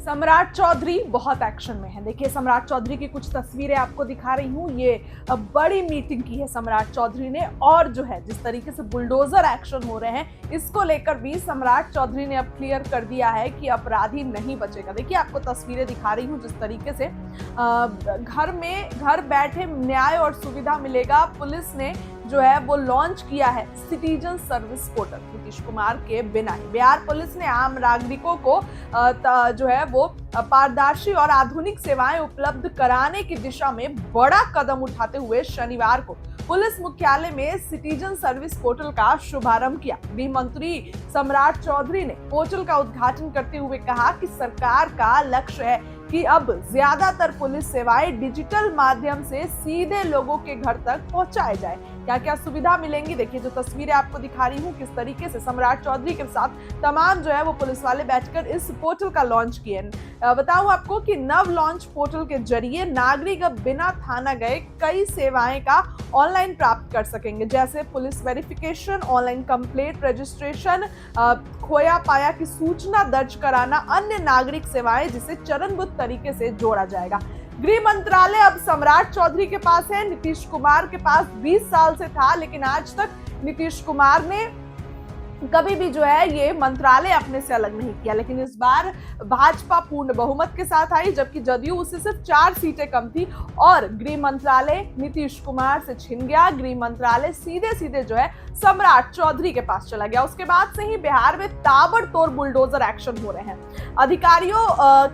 सम्राट चौधरी बहुत एक्शन में है। देखिए, सम्राट चौधरी की कुछ तस्वीरें आपको दिखा रही हूँ। ये बड़ी मीटिंग की है सम्राट चौधरी ने, और जो है जिस तरीके से बुलडोजर एक्शन हो रहे हैं, इसको लेकर भी सम्राट चौधरी ने अब क्लियर कर दिया है कि अपराधी नहीं बचेगा। देखिए, आपको तस्वीरें दिखा रही हूँ जिस तरीके से घर बैठे न्याय और सुविधा मिलेगा। पुलिस ने जो है वो लॉन्च किया है citizen service portal. Nitish Kumar के बिना ही बिहार पुलिस ने आम नागरिकों को जो है वो पारदर्शी और आधुनिक सेवाएं उपलब्ध कराने की दिशा में बड़ा कदम उठाते हुए शनिवार को पुलिस मुख्यालय में सिटीजन सर्विस पोर्टल का शुभारंभ किया। गृह मंत्री सम्राट चौधरी ने पोर्टल का उद्घाटन करते हुए कहा कि सरकार का लक्ष्य है कि अब ज्यादातर पुलिस सेवाएं डिजिटल माध्यम से सीधे लोगों के घर तक पहुंचाए जाए। क्या क्या सुविधा मिलेंगी, देखिए जो तस्वीरें आपको दिखा रही हूँ, किस तरीके से सम्राट चौधरी के साथ तमाम जो है वो पुलिस वाले बैठकर इस पोर्टल का लॉन्च किए। बताऊं आपको कि नव लॉन्च पोर्टल के जरिए नागरिक अब बिना थाना गए कई सेवाएं का ऑनलाइन प्राप्त कर सकेंगे, जैसे police verification, online complaint registration, खोया पाया की सूचना दर्ज कराना, अन्य नागरिक सेवाएं जिसे चरणबद्ध तरीके से जोड़ा जाएगा। गृह मंत्रालय अब सम्राट चौधरी के पास है। नीतीश कुमार के पास 20 साल से था, लेकिन आज तक नीतीश कुमार ने कभी भी जो है ये मंत्रालय अपने से अलग नहीं किया। लेकिन इस बार भाजपा पूर्ण बहुमत के साथ आई, जबकि जदयू उससे सिर्फ 4 सीटें कम थी और गृह मंत्रालय नीतीश कुमार से छिन गया। गृह मंत्रालय सीधे सीधे जो है सम्राट चौधरी के पास चला गया। उसके बाद से ही बिहार में ताबड़तोड़ बुलडोजर एक्शन हो रहे हैं। अधिकारियों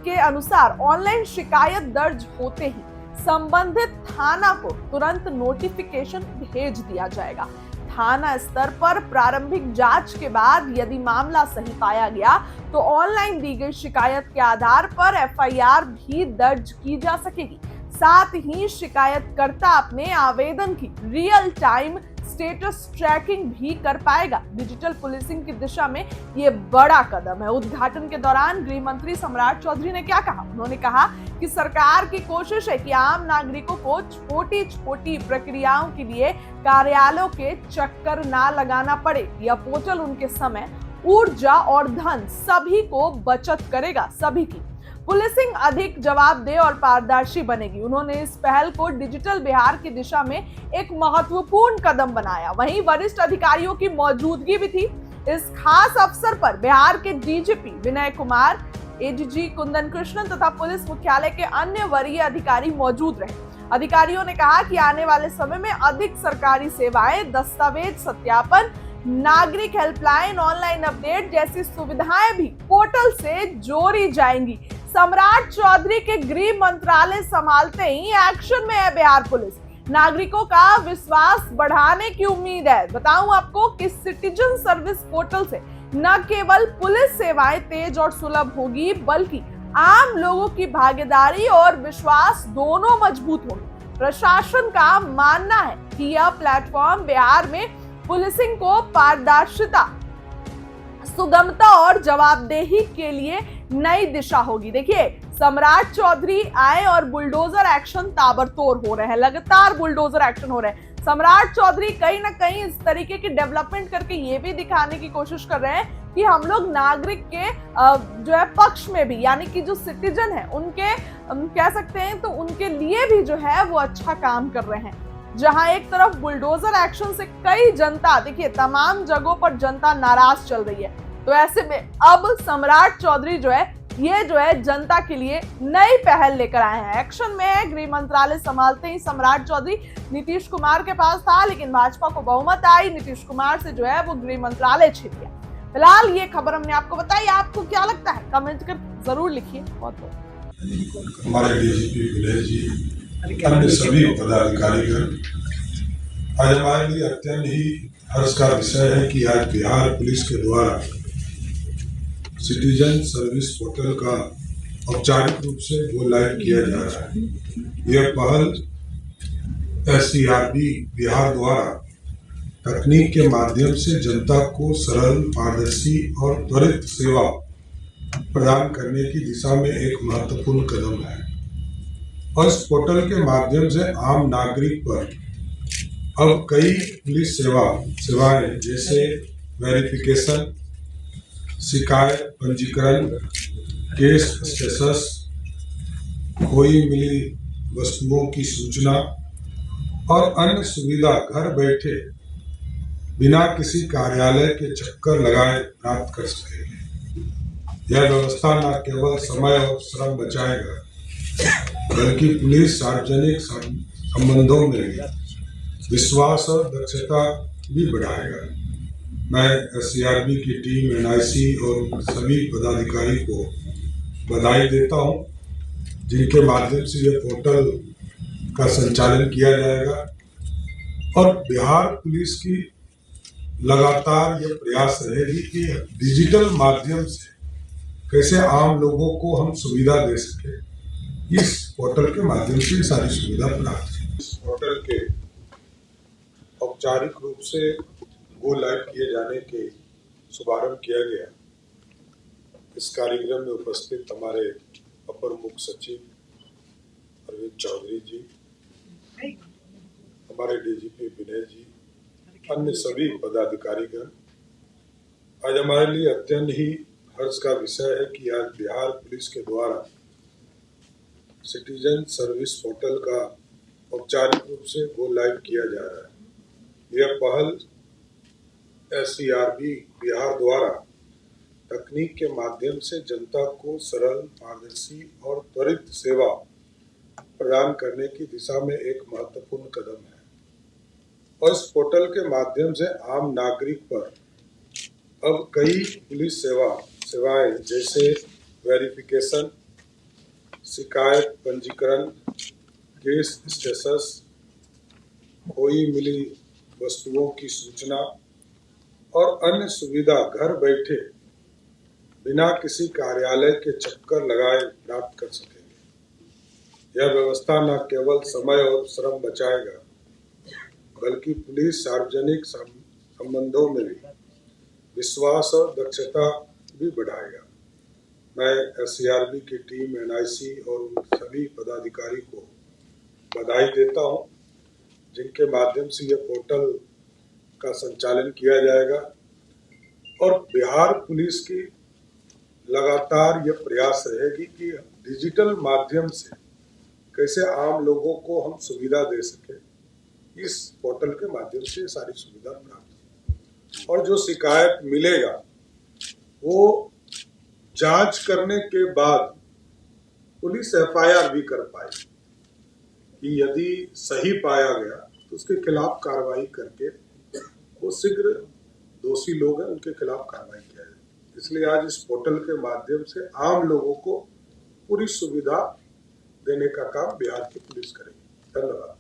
के अनुसार ऑनलाइन शिकायत दर्ज होते ही संबंधित थाना को तुरंत नोटिफिकेशन भेज दिया जाएगा। थाना स्तर पर प्रारंभिक जांच के बाद यदि मामला सही पाया गया तो ऑनलाइन दी गई शिकायत के आधार पर एफआईआर भी दर्ज की जा सकेगी। साथ ही शिकायतकर्ता अपने आवेदन की रियल टाइम स्टेटस ट्रैकिंग भी कर पाएगा। डिजिटल पुलिसिंग की दिशा में ये बड़ा कदम है। उद्घाटन के दौरान गृह मंत्री सम्राट चौधरी ने क्या कहा? उन्होंने कहा कि सरकार की कोशिश है कि आम नागरिकों को छोटी छोटी प्रक्रियाओं के लिए कार्यालयों के चक्कर ना लगाना पड़े। यह पोर्टल उनके समय, ऊर्जा और धन सभी को बचत करेगा। सभी की पुलिसिंग अधिक जवाबदेह और पारदर्शी बनेगी। उन्होंने इस पहल को डिजिटल बिहार की दिशा में एक महत्वपूर्ण कदम बनाया। वहीं वरिष्ठ अधिकारियों की मौजूदगी भी थी। इस खास अवसर पर बिहार के डीजीपी विनय कुमार, एडीजी कुंदन कृष्णन तथा पुलिस मुख्यालय के अन्य वरीय अधिकारी मौजूद रहे। अधिकारियों ने कहा कि आने वाले समय में अधिक सरकारी सेवाएं, दस्तावेज सत्यापन, नागरिक हेल्पलाइन, ऑनलाइन अपडेट जैसी सुविधाएं भी पोर्टल से जोड़ी जाएंगी। सम्राट चौधरी के गृह मंत्रालय संभालते ही एक्शन में है बिहार पुलिस। नागरिकों का विश्वास बढ़ाने की उम्मीद है। बताऊं आपको कि सिटीजन सर्विस पोर्टल से न केवल पुलिस सेवाएं तेज और सुलभ होगी, बल्कि आम लोगों की भागीदारी और विश्वास दोनों मजबूत होंगे। प्रशासन का मानना है कि यह प्लेटफॉर्म बिहार में पुलिसिंग को पारदर्शिता, सुगमता और जवाबदेही के लिए नई दिशा होगी। देखिए, सम्राट चौधरी आए और बुलडोजर एक्शन ताबड़तोड़ हो रहे हैं, लगातार बुलडोजर एक्शन हो रहे हैं। सम्राट चौधरी कहीं ना कहीं इस तरीके की डेवलपमेंट करके ये भी दिखाने की कोशिश कर रहे हैं कि हम लोग नागरिक के जो है पक्ष में भी, यानी कि जो सिटीजन है उनके कह सकते हैं तो उनके लिए भी जो है वो अच्छा काम कर रहे हैं। जहां एक तरफ बुलडोजर एक्शन से कई जनता, देखिए तमाम जगहों पर जनता नाराज चल रही है, तो ऐसे में अब सम्राट चौधरी जो है जनता के लिए नई पहल लेकर आए हैं। एक्शन में है। गृह मंत्रालय संभालते ही सम्राट चौधरी नीतीश कुमार के पास था, लेकिन भाजपा को बहुमत आई, नीतीश कुमार से जो है वो गृह मंत्रालय छिन गया। फिलहाल ये खबर हमने आपको बताई। आपको क्या लगता है? कमेंट कर जरूर लिखिए। बहुत बहुत हमारे डीजीपी विनय जी, अन्य सभी पदाधिकारीगण, आज हमारे लिए अत्यंत ही हर्ष का विषय है कि आज बिहार पुलिस के द्वारा सिटीजन सर्विस पोर्टल का औपचारिक रूप से वो लाइव किया जा रहा है। यह पहल एससीआरबी बिहार द्वारा तकनीक के माध्यम से जनता को सरल, पारदर्शी और त्वरित सेवा प्रदान करने की दिशा में एक महत्वपूर्ण कदम है। और इस पोर्टल के माध्यम से आम नागरिक पर अब कई पुलिस सेवाएं जैसे वेरिफिकेशन, शिकायत पंजीकरण, केस स्टेटस, खोई मिली वस्तुओं की सूचना और अन्य सुविधा घर बैठे बिना किसी कार्यालय के चक्कर लगाए प्राप्त कर सकेंगे। यह व्यवस्था न केवल समय और श्रम बचाएगा, बल्कि पुलिस सार्वजनिक संबंधों में भी विश्वास और दक्षता भी बढ़ाएगा। मैं एससीआरबी की टीम, एनआईसी और सभी पदाधिकारी को बधाई देता हूं, जिनके माध्यम से ये पोर्टल का संचालन किया जाएगा और बिहार पुलिस की लगातार ये प्रयास रहेगी कि डिजिटल माध्यम से कैसे आम लोगों को हम सुविधा दे सके। इस पोर्टल के माध्यम से सारी सुविधा प्राप्त है। इस पोर्टल के औपचारिक रूप से गो लाइव किए जाने के शुभारंभ किया गया। इस कार्यक्रम में उपस्थित हमारे अपर मुख्य सचिव अरविंद चौधरी जी, हमारे डीजीपी विनय जी, अन्य सभी पदाधिकारीगण, आज हमारे लिए अत्यंत ही हर्ष का विषय है कि आज बिहार पुलिस के द्वारा सिटीजन सर्विस पोर्टल का औपचारिक रूप से गो लाइव किया जा रहा है। यह पहल एससीआरबी बिहार द्वारा तकनीक के माध्यम से जनता को सरल, पारदर्शी और त्वरित सेवा प्रदान करने की दिशा में एक महत्वपूर्ण कदम है और इस पोर्टल के माध्यम से आम नागरिक पर अब कई पुलिस सेवाएं जैसे वेरिफिकेशन, शिकायत पंजीकरण, केस स्टेटस, खोई मिली वस्तुओं की सूचना और अन्य सुविधा घर बैठे बिना किसी कार्यालय के चक्कर लगाए प्राप्त कर सकेंगे। यह व्यवस्था न केवल समय और श्रम बचाएगा, बल्कि पुलिस सार्वजनिक संबंधों में भी विश्वास और दक्षता भी बढ़ाएगा। मैं एससीआरबी की टीम, एनआईसी और उन सभी पदाधिकारी को बधाई देता हूं, जिनके माध्यम से यह पोर्टल का संचालन किया जाएगा और बिहार पुलिस की लगातार यह प्रयास रहेगी कि डिजिटल माध्यम से कैसे आम लोगों को हम सुविधा दे सके। इस पोर्टल के माध्यम से सारी सुविधा प्राप्त और जो शिकायत मिलेगा वो जांच करने के बाद पुलिस एफआईआर भी कर पाएगी कि यदि सही पाया गया तो उसके खिलाफ कार्रवाई करके वो शीघ्र दोषी लोग हैं उनके खिलाफ कार्रवाई किया जाए। इसलिए आज इस पोर्टल के माध्यम से आम लोगों को पूरी सुविधा देने का काम बिहार की पुलिस करेगी। धन्यवाद।